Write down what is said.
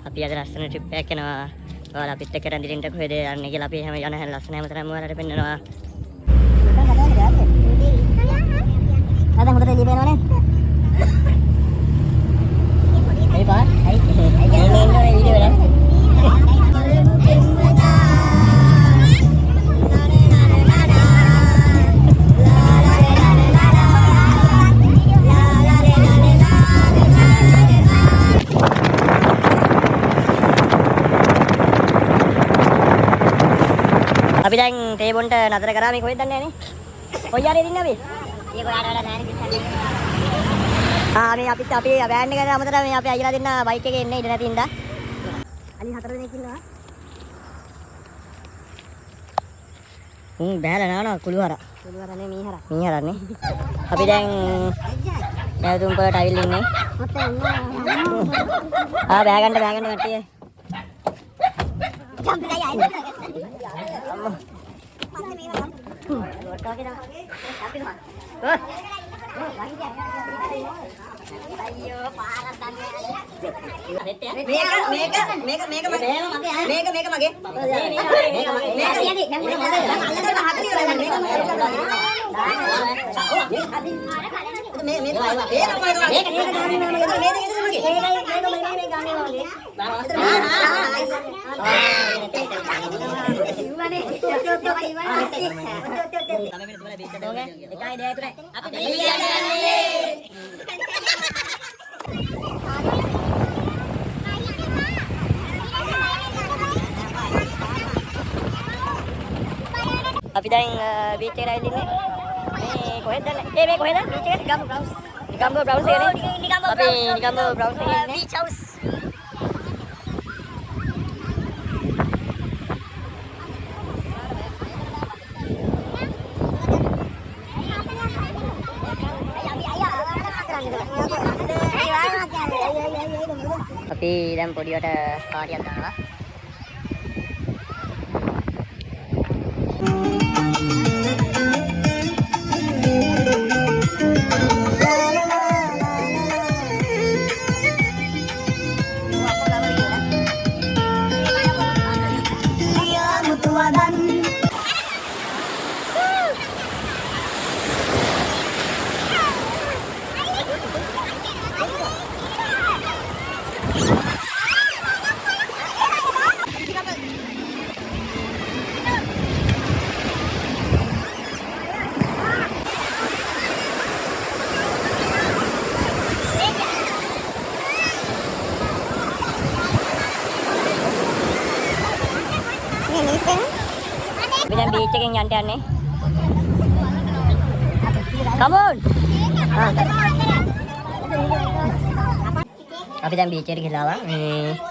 අපි අද ලස්සන ට්‍රිප් එකක් යනවා. ඔයාලා අපිත් එක්ක රැඳිලින්ට කොහෙද යන්නේ කියලා අපි හැම යන හැම ලස්සන හැමතැනම ඔයාලට පෙන්නනවා. Ada yang udah di mana? Hey Pak, hai. Ini video kan? අපි දැන් තේ බොන්ට නතර කරා මේ කොහෙද දන්නේ නැහැ නේ. කොයි ආරේ ඉන්නේ අපි? Iya, gua ada nani di sana. මේ අපි වෑන් එකට අමතර මේ අපි අයියලා දෙන්න බයික් එකේ එන්නේ ඉඳ නැති ඉඳා. Ali 4 දෙනෙක් ඉන්නවා. බෑලා නානවා කුළුහර. කුළුහරනේ මීහරා. මීහරනේ. අපි දැන් නැවතුම් පොළට අවිල්ල ඉන්නේ. බෑ ගන්න කට්ටිය. Jump kayak ini. අම්මෝ. Tapi mah. Ayo, panas tadi. මේක මගේ. අපි දැන් බීච් එකට ඇවිල්ලා ඉන්නේ. මේ කොහෙද දන්නේ? මේ කොහෙද? බීච් එක නිකම්බෝ බ්‍රවුස්. නිකම්බෝ බ්‍රවුස් එකනේ. අපි නිකම්බෝ බ්‍රවුස් එකේ ඉන්නේ. Beach house. අපි දැන් පොඩියට පාටියක් දානවා. අපි දැන් බීච් එකෙන් යන්න යන්නේ. Come on. අපි දැන් බීච් එකට ගිහලා ආවා.